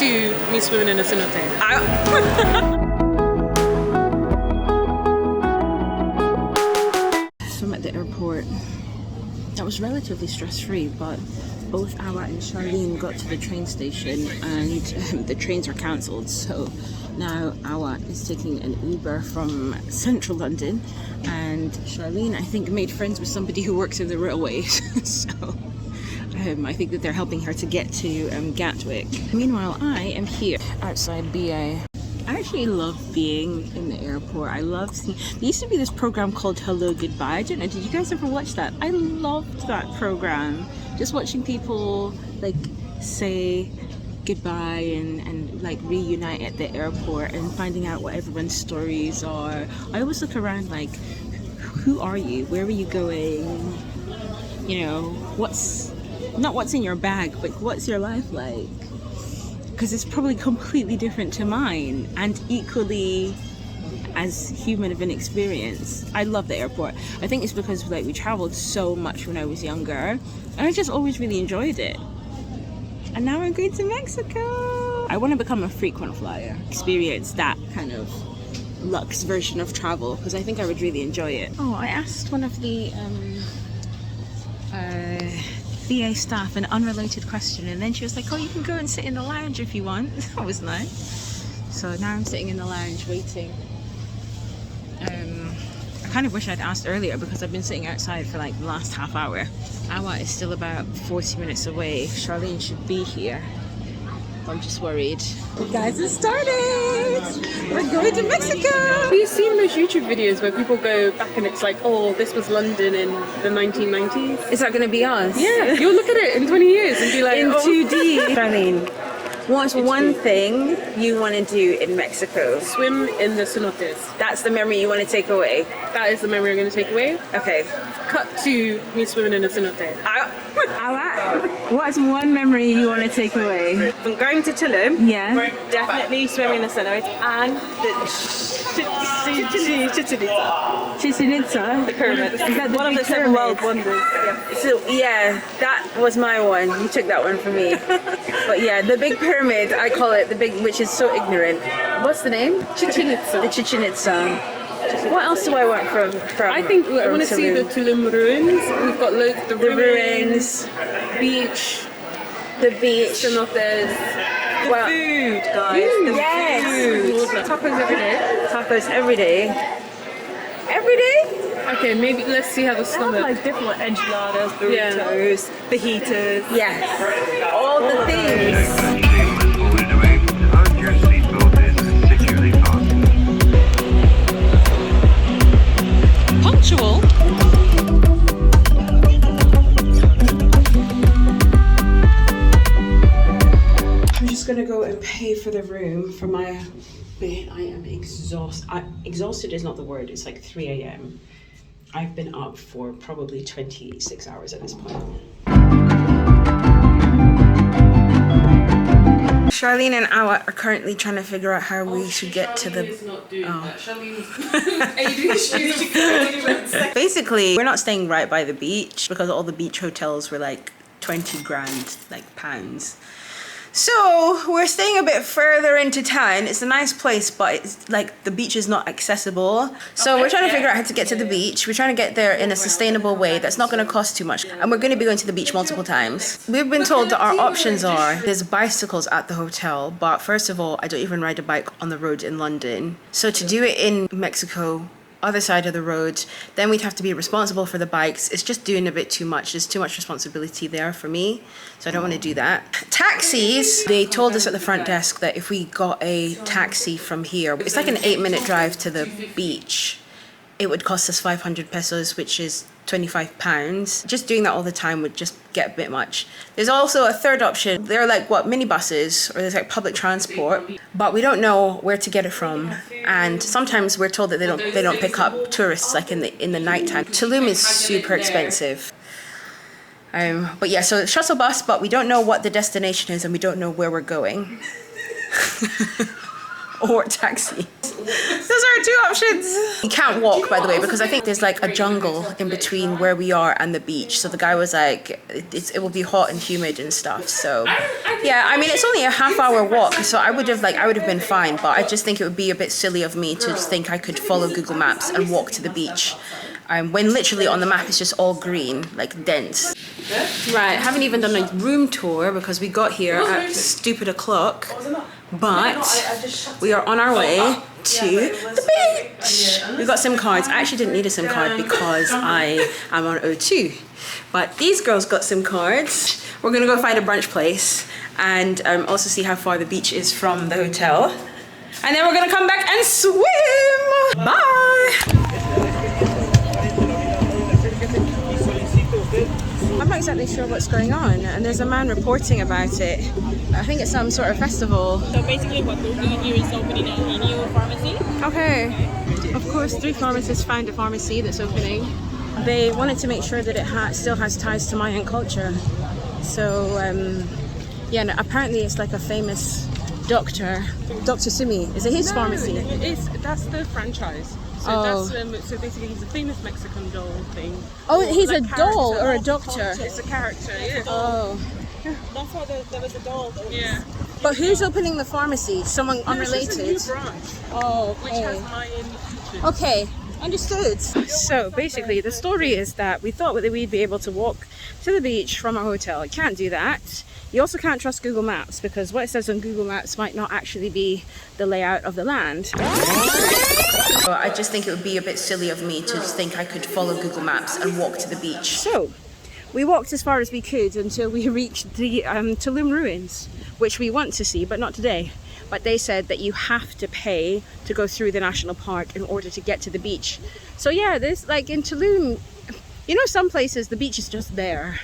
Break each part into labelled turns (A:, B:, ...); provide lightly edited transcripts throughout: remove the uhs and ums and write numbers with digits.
A: to me swimming in a cenote.
B: So I'm at the airport. That was relatively stress-free, but both Awa and Charlene got to the train station and the trains were cancelled. So now Awa is taking an Uber from central London, and Charlene, I think, made friends with somebody who works in the railways. So I think that they're helping her to get to Gatwick. Meanwhile, I am here outside BA. I actually love being in the airport. I love seeing... There used to be this program called Hello Goodbye. I don't know, did you guys ever watch that? I loved that program. Just watching people like say goodbye and like reunite at the airport and finding out what everyone's stories are. I always look around like, who are you? Where are you going? You know, what's... Not what's in your bag, but what's your life like? Because it's probably completely different to mine and equally as human of an experience. I love the airport. I think it's because like we traveled so much when I was younger, and I just always really enjoyed it. And now I'm going to Mexico. I want to become a frequent flyer, experience that kind of luxe version of travel, because I think I would really enjoy it. Oh, I asked one of the VA staff an unrelated question, and then she was like, oh, you can go and sit in the lounge if you want. That was nice. So now I'm sitting in the lounge waiting. I kind of wish I'd asked earlier, because I've been sitting outside for like the last half hour. Awa is still about 40 minutes away. Charlene should be here. I'm just worried. Guys, it started! We're going to Mexico!
A: Have you seen those YouTube videos where people go back and it's like, oh, this was London in the 1990s?
B: Is that going to be us?
A: Yeah, you'll look at it in 20 years and be like,
B: in
A: oh.
B: 2D. Charlene, what's one thing you want to do in Mexico?
A: Swim in the cenotes.
B: That's the memory you want to take away?
A: That is the memory I'm going to take away.
B: Okay.
A: Cut to me swimming in a cenote.
B: What's one memory you want to take away?
C: From going to Tulum,
B: Yeah.
C: definitely swimming in the cenote and the Chichén Itzá.
B: Chichén Itzá?
C: The pyramid.
B: Is that the
C: one of
B: big
C: the seven
B: pyramid?
C: world wonders. Yeah.
B: So yeah, that was my one. You took that one from me. But yeah, the big pyramid, I call it the big, which is so ignorant. What's the name?
A: Chichén Itzá.
B: The Chichén Itzá. What else do I want from
A: I think I want to see the Tulum Ruins. We've got loads of the ruins, beach,
B: the beach,
A: cenotes.
C: The food, guys. The
B: yes.
C: food.
A: Tacos every day.
B: Tacos every day. Every day?
A: Okay, maybe let's see how the
C: They have
A: stomach.
C: like different like, enchiladas, burritos, fajitas.
B: Yes. All the things.
A: Punctual.
B: I'm just gonna go and pay for the room for my bed. I am exhausted. Exhausted is not the word. It's like 3 a.m. I've been up for probably 26 hours at this point. Charlene and Awa are currently trying to figure out how we should get to the... Basically, we're not staying right by the beach because all the beach hotels were like 20 grand, like pounds. So we're staying a bit further into town. It's a nice place, but it's like the beach is not accessible. So we're trying to figure out how to get to the beach. We're trying to get there in a sustainable way that's not going to cost too much. And we're going to be going to the beach multiple times. We've been told that our options are, there's bicycles at the hotel, but first of all, I don't even ride a bike on the road in London. So to do it in Mexico, other side of the road, then we'd have to be responsible for the bikes. It's just doing a bit too much. There's too much responsibility there for me, so I don't want to do that. Taxis, they told us at the front desk that if we got a taxi from here, it's like an 8-minute drive to the beach, it would cost us 500 pesos, which is 25 pounds. Just doing that all the time would just get a bit much. There's also a third option. They're like minibuses, or there's like public transport, but we don't know where to get it from. And sometimes we're told that they don't pick up tourists like in the nighttime. Tulum is super expensive. But yeah, so shuttle bus, but we don't know what the destination is and we don't know where we're going. or taxi. Those are 2 options. You can't walk, by the way, because I think there's like a jungle in between where we are and the beach. So the guy was like, it will be hot and humid and stuff. So yeah, I mean, it's only a half-hour walk, so I would have been fine. But I just think it would be a bit silly of me to think I could follow Google Maps and walk to the beach. When literally on the map it's just all green, like dense. Right, I haven't even done a room tour because we got here at stupid o'clock, but we are on our way to the beach. We got SIM cards. I actually didn't need a SIM card because I am on O2, but these girls got SIM cards. We're gonna go find a brunch place and also see how far the beach is from the hotel, and then we're gonna come back and swim. Bye. I'm not exactly sure what's going on, and there's a man reporting about it. I think it's some sort of festival.
C: So basically what we're doing here is opening a new pharmacy.
B: Okay. Of course, 3 pharmacists found a pharmacy that's opening. They wanted to make sure that it still has ties to Mayan culture. So, yeah, no, apparently it's like a famous doctor, Dr. Sumi. Is it his pharmacy?
A: That's the franchise. So so basically he's a famous Mexican doll thing.
B: Oh, he's like a doll or a
A: character.
B: doctor?
A: It's a character, yeah.
B: Oh.
C: That's why there was a doll.
A: Yeah.
B: But who's opening the pharmacy? Someone unrelated?
A: It's a new branch,
B: Oh,
A: which
B: okay.
A: has Mayan features.
B: Okay, understood. So basically the story is that we thought that we'd be able to walk to the beach from our hotel. You can't do that. You also can't trust Google Maps because what it says on Google Maps might not actually be the layout of the land. I just think it would be a bit silly of me to think I could follow Google Maps and walk to the beach. So we walked as far as we could until we reached the Tulum Ruins, which we want to see, but not today. But they said that you have to pay to go through the national park in order to get to the beach. So yeah, there's like in Tulum, you know, some places the beach is just there,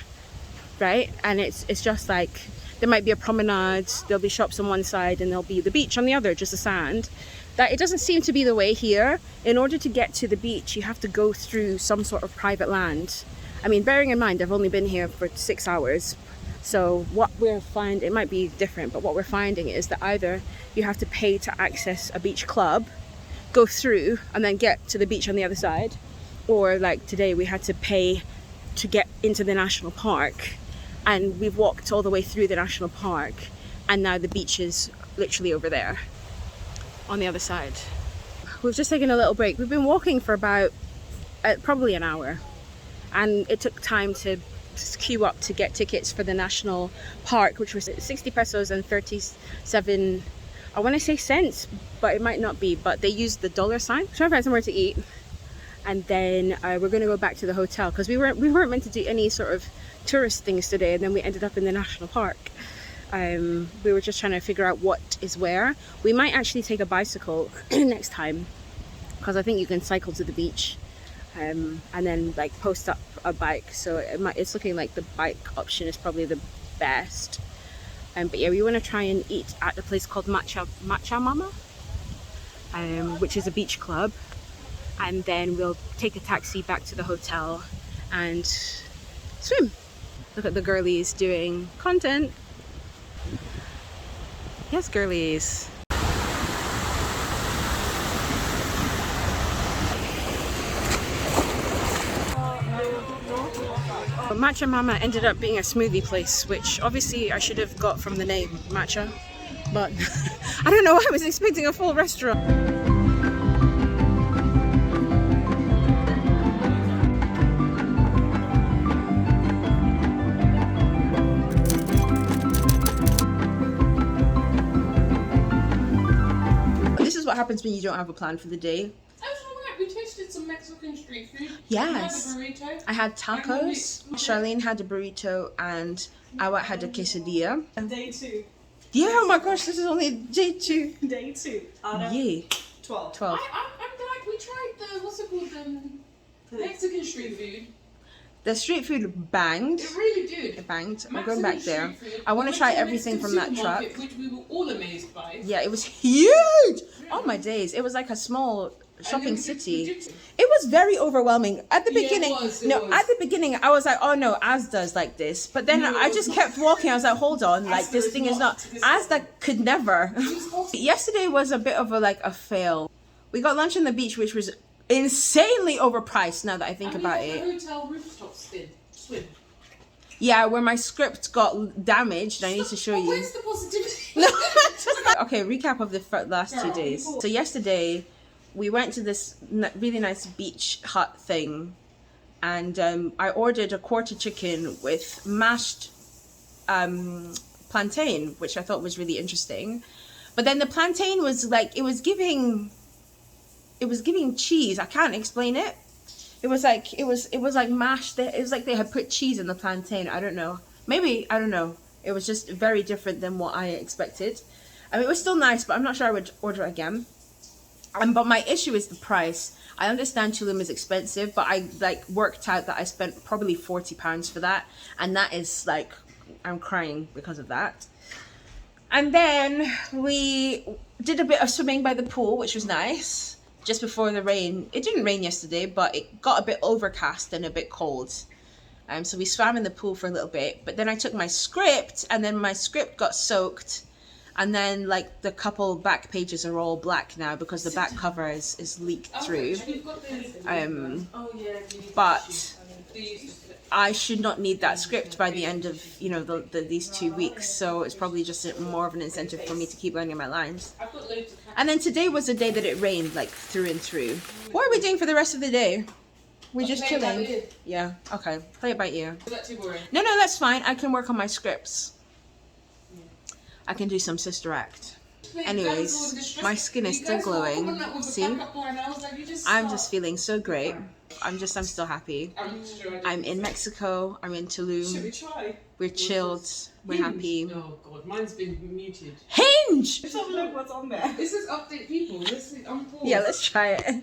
B: right? And it's just like there might be a promenade, there'll be shops on one side and there'll be the beach on the other, just the sand. That it doesn't seem to be the way here. In order to get to the beach, you have to go through some sort of private land. I mean, bearing in mind, I've only been here for 6 hours. So what we're finding, it might be different, but what we're finding is that either you have to pay to access a beach club, go through and then get to the beach on the other side, or like today we had to pay to get into the national park, and we've walked all the way through the national park and now the beach is literally over there on the other side. We've just taken a little break. We've been walking for about probably an hour, and it took time to queue up to get tickets for the national park, which was 60 pesos and 37, I want to say cents, but it might not be, but they used the dollar sign. Trying to find somewhere to eat, and then we're going to go back to the hotel because we weren't meant to do any sort of tourist things today, and then we ended up in the national park. We were just trying to figure out what is where. We might actually take a bicycle next time because I think you can cycle to the beach, and then like post up a bike. So it's looking like the bike option is probably the best. But yeah, we want to try and eat at a place called Matcha Mama, which is a beach club, and then we'll take a taxi back to the hotel and swim. Look at the girlies doing content. Yes, girlies. Matcha Mama ended up being a smoothie place, which obviously I should have got from the name Matcha, but I don't know, I was expecting a full restaurant. What happens when you don't have a plan for the day.
A: That's alright, we tasted some Mexican street food.
B: Yes.
A: You had a burrito.
B: I had tacos, Charlene had a burrito, and Awa had a quesadilla.
C: Day 2.
B: Yeah, oh my gosh, this is only day 2.
C: Day 2. Out of
B: Yeah.
C: 12.
B: 12.
A: I'm glad we tried the, what's it called, Mexican street food.
B: The street food banged.
A: It really did.
B: It banged. I'm
A: Mexican
B: going back there.
A: street food.
B: I want
A: We
B: to
A: went
B: try
A: the
B: everything
A: Mexican
B: from that truck.
A: supermarket, which we were all amazed by.
B: Yeah, it was huge. Oh my days. It was like a small shopping city. It was very overwhelming at the beginning. At the beginning I was like, oh no, Asda's like this, but then I just kept walking. I was like, hold on, like this thing is not Asda could never. Yesterday was a bit of a fail. We got lunch on the beach, which was insanely overpriced now that I think about it.
A: Hotel rooftop swim.
B: Yeah, where my script got damaged. I need to show you.
A: Where's the positivity?
B: Okay, recap of the last 2 days. So yesterday, we went to this really nice beach hut thing, and I ordered a quarter chicken with mashed plantain, which I thought was really interesting. But then the plantain was like, it was giving cheese. I can't explain it. It was like mashed. It was like they had put cheese in the plantain. I don't know. Maybe, I don't know. It was just very different than what I expected. I mean, it was still nice, but I'm not sure I would order it again. But my issue is the price. I understand Tulum is expensive, but I worked out that I spent probably £40 for that, and that is like, I'm crying because of that. And then we did a bit of swimming by the pool, which was nice. Just before the rain. It didn't rain yesterday, but it got a bit overcast and a bit cold. So we swam in the pool for a little bit, but then I took my script, and then my script got soaked, and then like the couple back pages are all black now because the back cover is leaked through. But I should not need that script by the end of these 2 weeks, so it's probably just more of an incentive for me to keep learning my lines. And then today was the day that it rained like through and through. What are we doing for the rest of the day? We're just chilling. Yeah, okay. Play it by ear.
A: Is that too boring?
B: No, that's fine. I can work on my scripts. I can do some sister act. Anyways, my skin is still glowing. See? I'm just feeling so great. I'm still happy. I'm in Mexico. I'm in Tulum.
A: Should we try?
B: We're chilled. We're happy.
A: Oh god, mine's been muted.
B: Hinge!
C: Let's have a look what's on there.
A: This is update people. This is on pause.
B: Yeah, let's try it.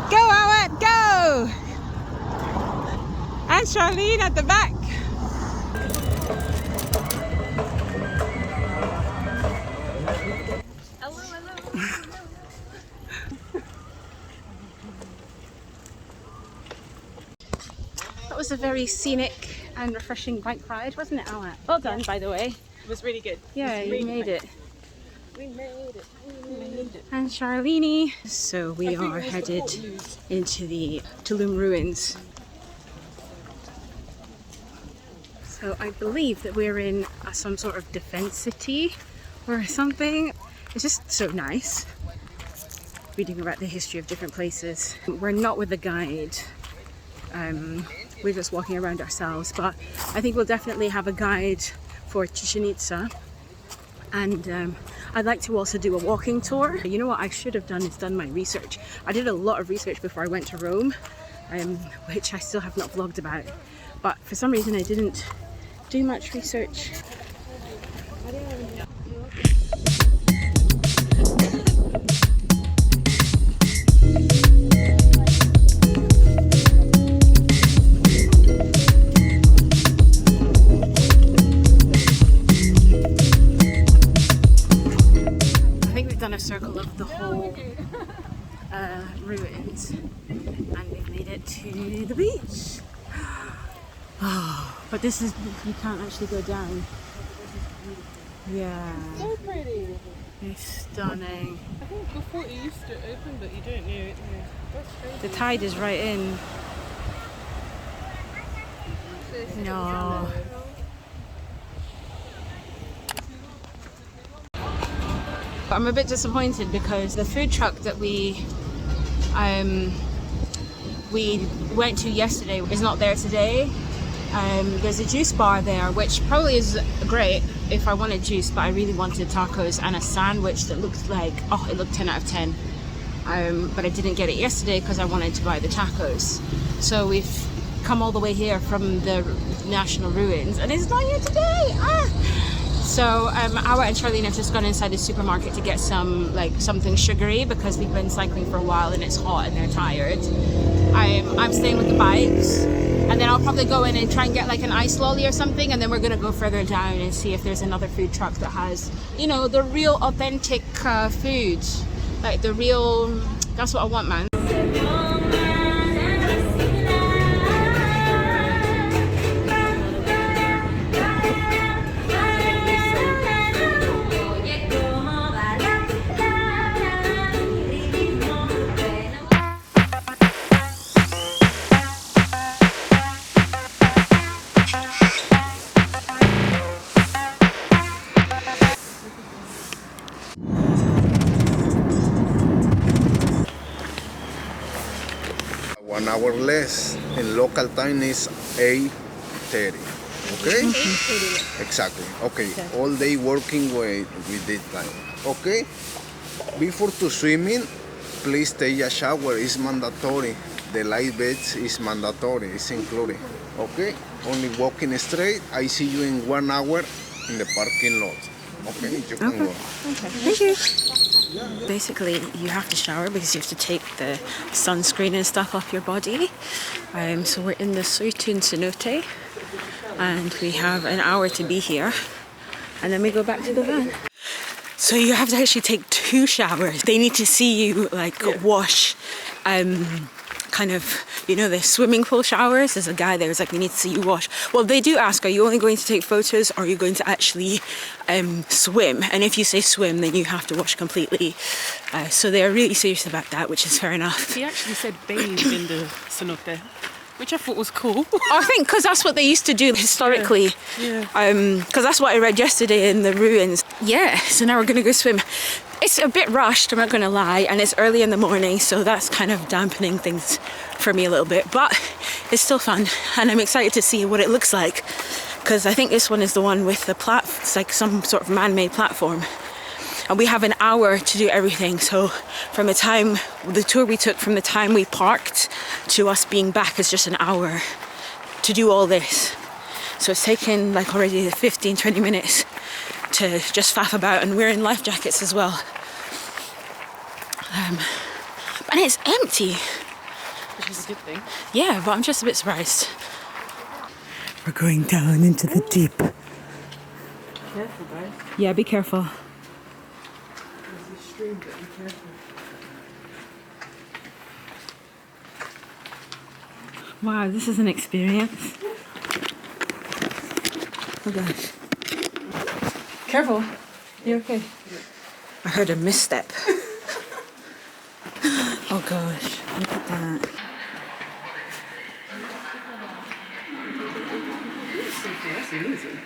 B: Go, Awet, go! And Charlene at the back. That was a very scenic and refreshing bike ride, wasn't it, Awet? Well done, by the way.
C: It was really good.
B: Yeah, you made it.
C: We made it.
B: And Charlene. So we are headed into the Tulum Ruins. So I believe that we're in some sort of defense city or something. It's just so nice. Reading about the history of different places. We're not with a guide. We're just walking around ourselves, but I think we'll definitely have a guide for Chichén Itzá. And I'd like to also do a walking tour. You know what I should have done is done my research. I did a lot of research before I went to Rome, which I still have not vlogged about. But for some reason I didn't do much research. A circle of the whole ruins, and we've made it to the beach. Oh, but this is, you can't actually go down. Yeah,
C: So pretty.
B: it's stunning.
C: I think before it used to open, but you don't know it. Yeah. That's crazy.
B: The tide is right in. No. I'm a bit disappointed because the food truck that we went to yesterday is not there today. There's a juice bar there, which probably is great if I wanted juice, but I really wanted tacos and a sandwich that looked like, oh, it looked 10 out of 10. But I didn't get it yesterday because I wanted to buy the tacos. So we've come all the way here from the National Ruins, and it's not here today. So Awa and Charlene have just gone inside the supermarket to get some something sugary because we've been cycling for a while and it's hot and they're tired. I'm staying with the bikes, and then I'll probably go in and try and get like an ice lolly or something, and then we're gonna go further down and see if there's another food truck that has, you know, the real authentic food, like the real. That's what I want, man.
D: Hour less in local time is 8:30. Okay? Exactly. Okay. All day working with this time. Okay? Before to swimming, please take a shower. It's mandatory. The light beds is mandatory. It's included. Okay? Only walking straight. I see you in 1 hour in the parking lot. Okay? You can go.
B: Okay. Thank you. Basically, you have to shower because you have to take the sunscreen and stuff off your body. So we're in the Suytun cenote, and we have an hour to be here, and then we go back to the van. So you have to actually take 2 showers. They need to see you wash, kind of, you know, the swimming pool showers. There's a guy there who's like, we need to see you wash. Well, they do ask, are you only going to take photos, or are you going to actually swim? And if you say swim, then you have to wash completely. So they're really serious about that, which is fair enough.
A: He actually said bathe in the cenote, which I thought was cool.
B: I think because that's what they used to do historically. Yeah. Because that's what I read yesterday in the ruins. Yeah, so now we're going to go swim. It's a bit rushed, I'm not going to lie, and it's early in the morning, so that's kind of dampening things for me a little bit, but it's still fun, and I'm excited to see what it looks like, because I think this one is the one with the it's like some sort of man-made platform, and we have an hour to do everything. So from the time, the tour we took from the time we parked to us being back is just an hour to do all this. So it's taken like already 15-20 minutes to just faff about, and we're in life jackets as well. And it's empty.
A: Which is a good thing.
B: Yeah, but I'm just a bit surprised. We're going down into the deep.
A: Careful, guys.
B: Yeah, be careful.
A: There's a stream, but be careful.
B: Wow, this is an experience. Oh gosh. Careful. You okay? I heard a misstep. Oh gosh, look at that.
A: That's amazing.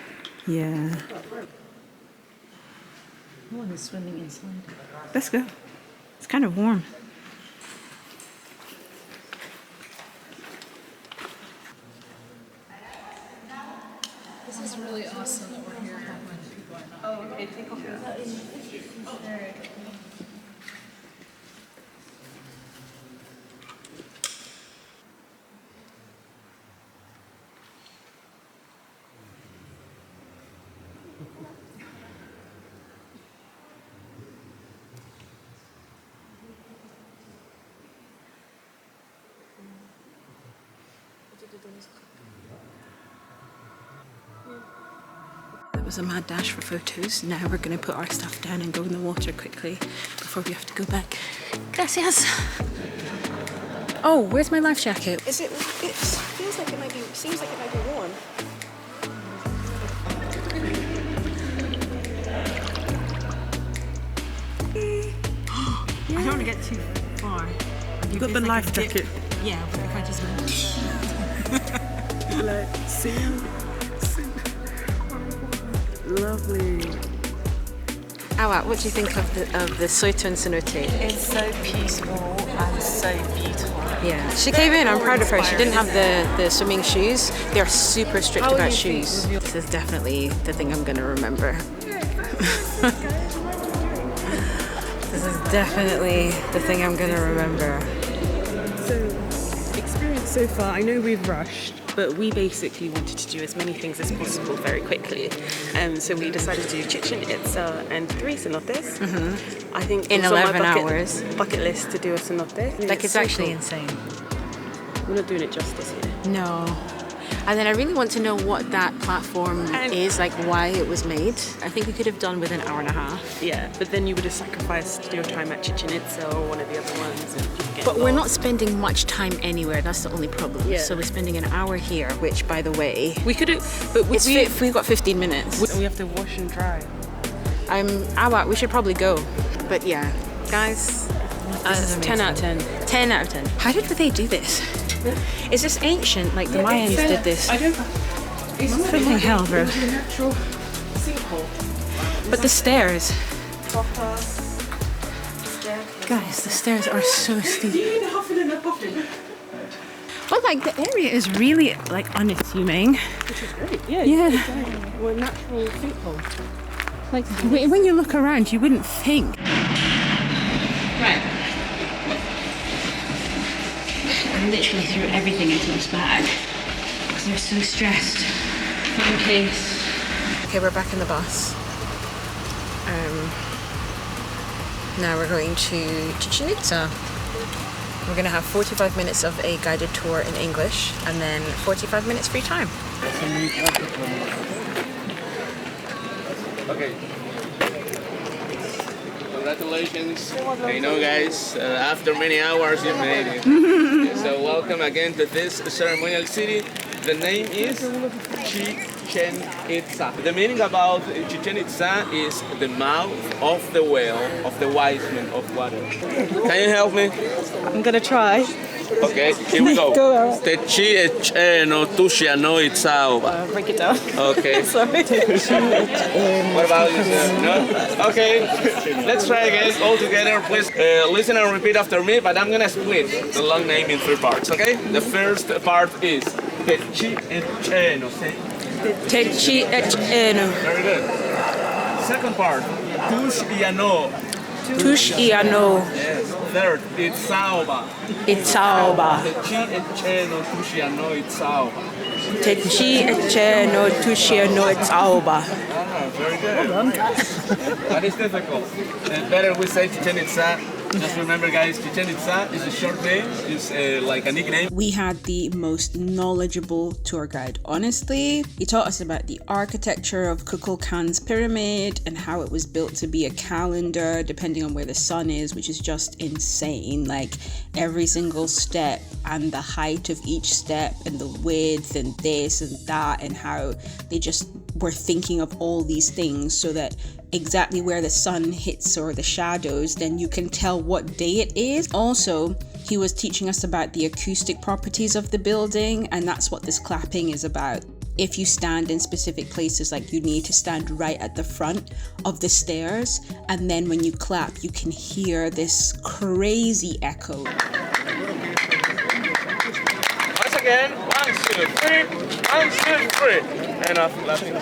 B: Yeah.
A: No one is swimming inside.
B: Let's go. It's kind of warm.
A: This is really awesome that we're here when people are not. Oh, okay, take off your hat. There.
B: That was a mad dash for photos. Now we're going to put our stuff down and go in the water quickly before we have to go back. Gracias. Oh, where's my life jacket? Is it? It feels like it might be. Seems like it might be warm. I don't want to get too far.
A: You've got the life jacket.
B: Yeah, but if I just went.
A: Like, see. Lovely.
B: Awa, what do you think of the Suytun cenote?
C: It's so peaceful and so beautiful.
B: Yeah, she came in. I'm proud of her. She didn't have the swimming shoes. They're super strict about shoes. This is definitely the thing I'm going to remember. This is definitely the thing I'm going to remember.
A: So, experience so far. I know we've rushed.
C: but we basically wanted to do as many things as possible very quickly. So we decided to do Chichén Itzá and 3 cenotes. I think
B: In
C: it's on my
B: 11 hours.
C: bucket list to do a cenote.
B: Like, it's actually insane.
C: We're not doing it justice here.
B: No. And then I really want to know what that platform is, like why it was made. I think we could have done with an hour and a half.
C: Yeah, but then you would have sacrificed your time at Chichén Itzá or one of the other ones. And you'd get
B: But we're not
C: lost.
B: spending much time anywhere. That's the only problem.
C: Yeah.
B: So we're spending an hour here, which, by the way,
C: We could have, but
B: we've got 15 minutes.
C: we have to wash and dry.
B: We should probably go. But yeah, guys, this is
C: 10 out of 10.
B: 10 out of 10. How did they do this? Is this ancient? Like the Mayans did this?
C: I don't.
B: Freaking hell, bro.
C: Natural sinkhole.
B: But the stairs. Guys, the stairs are so steep.
C: You need a huffing and a puffing.
B: But like the area is really like unassuming.
C: Which is great. Yeah.
B: Yeah.
C: We're a natural sinkhole.
B: Like when you look around, you wouldn't think. Right. I literally threw everything into this bag because they're so stressed in case. Okay, we're back in the bus. Now we're going to Chichén Itzá. We're going to have 45 minutes of a guided tour in English and then 45 minutes free time.
E: Okay. Congratulations. I know, guys, after many hours you made it. So welcome again to this ceremonial city. The name is Chichén Itzá. The meaning about Chichén Itzá is the mouth of the well of the wise men of water. Can you help me?
C: I'm gonna try.
E: Okay, here we go.
C: Go out.
E: Te Chichén Itzá.
C: Break it down.
E: Okay.
C: Sorry.
E: What about you? No? Okay. Let's try again. All together, please listen and repeat after me, but I'm gonna split the long name in 3 parts, okay? The first part is Te Chichén. Very good. Second part, Tush Iano.
B: Tush Iano
E: Yes. Third, Itzauba.
B: Itzaoba.
E: Te Chichén Tush Iano Itzauba.
B: Techi Echeno Tushiano Itzaoba.
E: Very good. That is difficult. Better we say Chichén Itzá. Just remember, guys, Chichén Itzá is a short name. It's like a nickname.
B: We had the most knowledgeable tour guide. Honestly, he taught us about the architecture of Kukulkan's pyramid and how it was built to be a calendar depending on where the sun is, which is just insane. Like every single step and the height of each step and the width and this and that, and how they just were thinking of all these things so that exactly where the sun hits or the shadows, then you can tell what day it is. Also, he was teaching us about the acoustic properties of the building, and that's what this clapping is about. If you stand in specific places, like you need to stand right at the front of the stairs, and then when you clap, you can hear this crazy echo.
E: Once again, 1, 2, 3, 1, 2, 3. Enough clapping.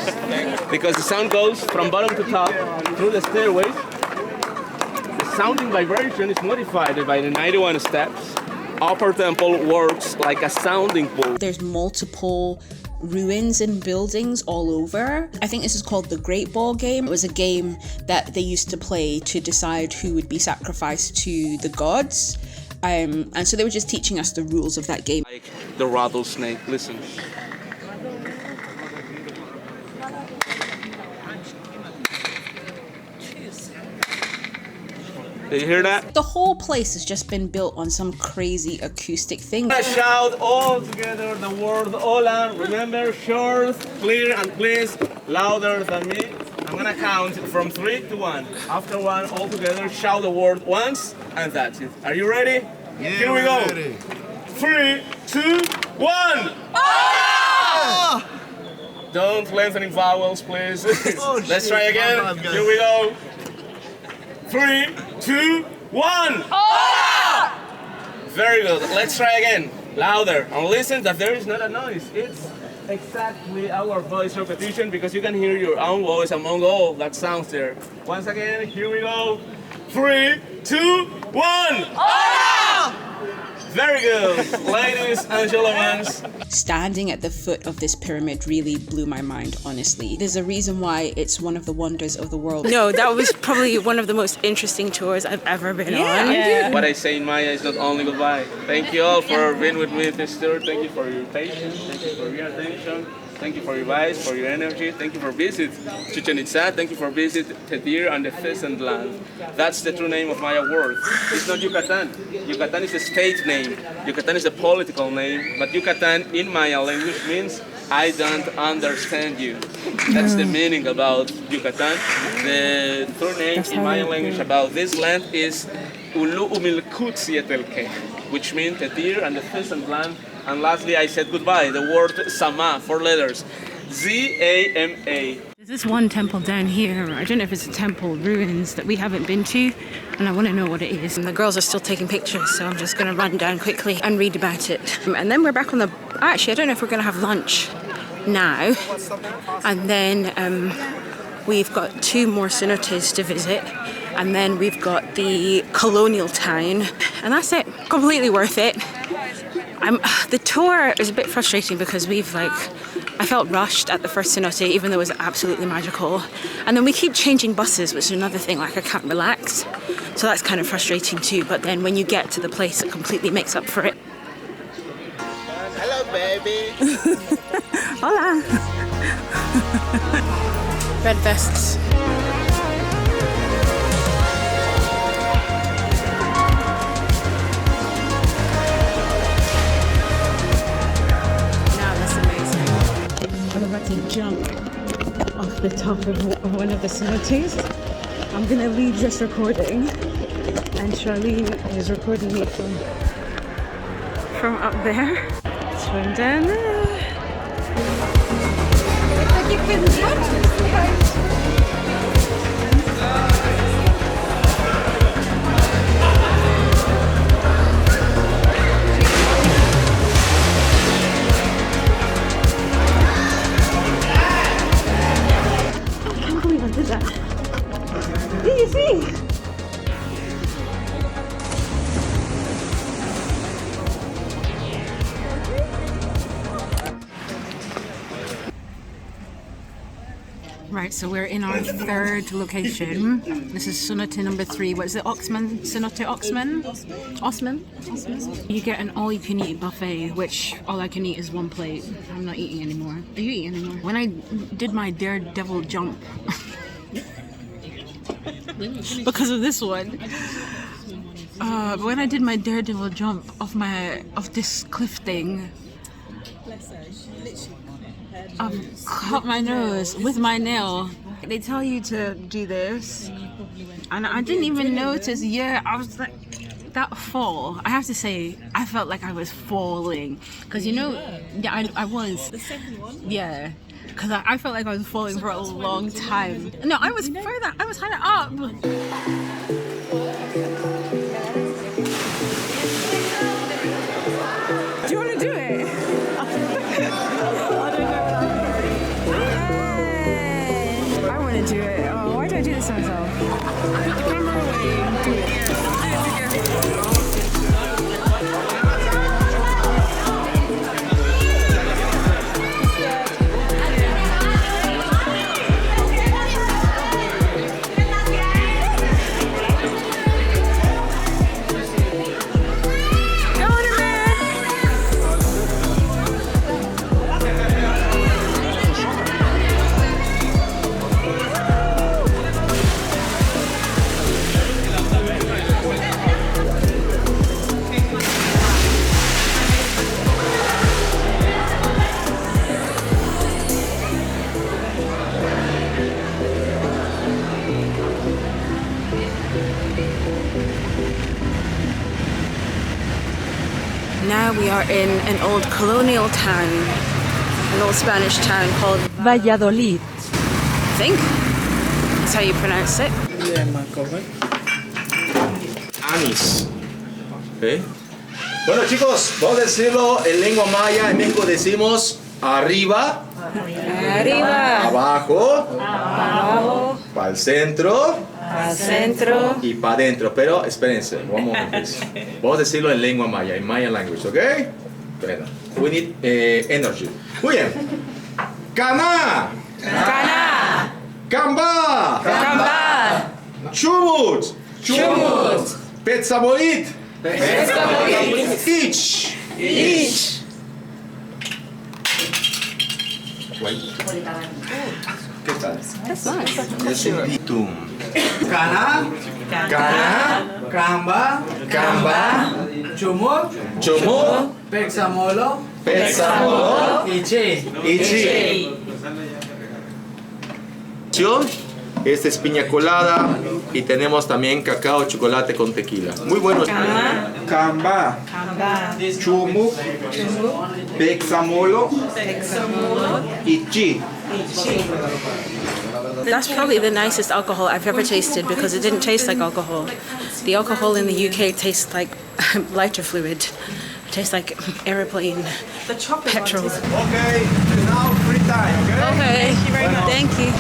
E: Because the sound goes from bottom to top through the stairways. The sounding vibration is modified by the 91 steps. Upper temple works like a sounding pool.
B: There's multiple ruins and buildings all over. I think this is called the Great Ball Game. It was a game that they used to play to decide who would be sacrificed to the gods. And so they were just teaching us the rules of that game.
E: Like the rattlesnake, listen. Did you hear that?
B: The whole place has just been built on some crazy acoustic thing.
E: Shout all together the word hola. Remember, short, clear, and please louder than me. I'm gonna count from 3 to 1. After 1, all together, shout the word once, and that's it. Are you ready?
D: Yeah,
E: here we go.
D: Ready.
E: 3, 2, 1. Oh! Don't lengthening vowels, please.
D: Oh,
E: Let's
D: shit.
E: try again.
D: My bad, guys.
E: Here we go. 3, 2, 1. Oh! Very good. Let's try again. Louder. And listen that there is not a noise. It's exactly our voice repetition because you can hear your own voice among all that sounds there. Once again, here we go. 3, 2, 1. Oh! Very good, ladies and gentlemen.
B: Standing at the foot of this pyramid really blew my mind, honestly. There's a reason why it's one of the wonders of the world.
C: No, that was probably one of the most interesting tours I've ever been on.
A: Yeah.
E: What I say in Maya is not only goodbye. Thank you all for being with me this tour. Thank you for your patience. Thank you for your attention. Thank you for your advice, for your energy. Thank you for visit Chichén Itzá. Thank you for visit the deer and the pheasant land. That's the true name of Maya world. It's not Yucatan. Yucatan is the state name. Yucatan is the political name. But Yucatan in Maya language means I don't understand you. That's the meaning about Yucatan. The true name in Maya language about this land is Ulu Umilkut Sietelke, which means the deer and the pheasant land. And lastly, I said goodbye. The word Sama, 4 letters. Z-A-M-A.
C: There's this one temple down here. I don't know if it's a temple ruins that we haven't been to, and I want to know what it is. And the girls are still taking pictures, so I'm just going to run down quickly and read about it. And then we're back on the... Actually, I don't know if we're going to have lunch now. And then we've got 2 more cenotes to visit. And then we've got the colonial town. And that's it. Completely worth it. The tour is a bit frustrating because I felt rushed at the first cenote, even though it was absolutely magical. And then we keep changing buses, which is another thing, I can't relax. So that's kind of frustrating too. But then when you get to the place, it completely makes up for it.
E: Hello, baby.
C: Hola. Red vests.
B: I'm about to jump off the top of one of the cenotes. I'm gonna leave this recording, and Charlene is recording me from up there. Swim down there. Right, so we're in our 3rd location. This is cenote number 3. What is it? Oxmán? Cenote Oxmán? Osman? You get an all-you-can-eat buffet, which all I can eat is 1 plate. I'm not eating anymore. Are you eating anymore? When I did my daredevil jump, because of this one, when I did my daredevil jump off this cliff thing, I've cut my nose with my nail. They tell you to do this, and I didn't even notice. Yeah, I was like, that fall. I have to say, I felt like I was falling, because yeah, I was. The second one. Yeah, because I felt like I was falling for a long time. No, I was further. I was higher up. Do you want to do it? I want to do it. Oh, why do I do this to myself? Put the camera away and do it. Now we are in an old colonial town, an old Spanish town called Valladolid.
C: I think that's how you pronounce it.
F: Anis. ¿Okay? Bueno chicos, vamos a decirlo en lengua maya. En México decimos arriba,
C: Arriba,
F: abajo,
C: abajo,
F: para el centro,
C: Al centro.
F: Y para adentro. Pero espérense, vamos a decirlo en lengua maya, en Maya language, ¿ok? Bueno, we need energy. Muy bien. Cana.
C: Cana.
F: Camba.
C: Camba.
F: Chumut.
C: Chumut.
F: Petzamolit.
C: Petzamolit.
F: Ich.
C: Ich.
F: ¿Qué tal?
C: That's nice.
F: Es un bitum.
G: Cana,
F: Cana.
G: Camba,
F: Camba.
G: Chumut,
F: Chumut.
G: Pexamolo,
F: Petzamolo.
G: Ichi.
F: Ichi. Esta es piña colada y tenemos también cacao, chocolate con tequila. Muy bueno. Camba. Chumuk. Pexamolo. Ichi.
C: That's probably the nicest alcohol I've ever tasted because it didn't taste like alcohol. The alcohol in the UK tastes like lighter fluid. It tastes like airplane petrol.
F: Okay, now free time, okay?
C: Okay. Thank you very much. Thank you.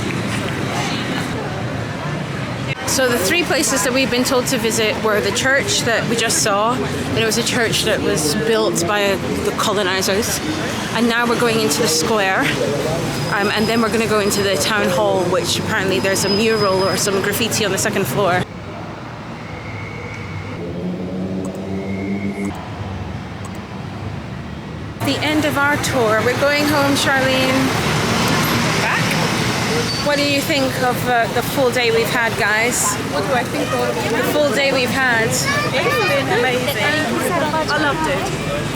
C: So the three places that we've been told to visit were the church that we just saw, and it was a church that was built by the colonizers, and now we're going into the square, and then we're going to go into the town hall, which apparently there's a mural or some graffiti on the second floor. The end of our tour. We're going home, Charlene. What do you think of the full day we've had, guys?
A: What do I think of
C: The full day we've had.
A: It's been amazing. I loved it.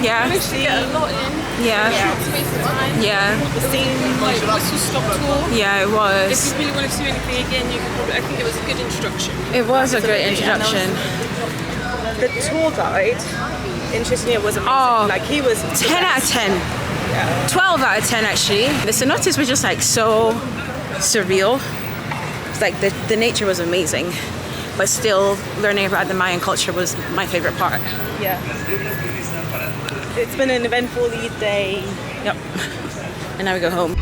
C: Yeah.
A: Managed to get a lot in.
C: Yeah.
A: Short space of time.
C: Yeah.
A: The scene, like, whistle stop tour.
C: Yeah, it
A: If
C: was.
A: you really wanted to do anything again, you could probably. I think it was a good introduction.
C: It was a great introduction.
H: The tour guide, interestingly, was amazing.
C: Oh,
H: Like he was
C: 10 out of 10. 12 out of 10 actually. The cenotes were just like so surreal. It's like the nature was amazing, but still learning about the Mayan culture was my favorite part.
H: Yeah. It's been an eventful day.
C: Yep. And now we go home.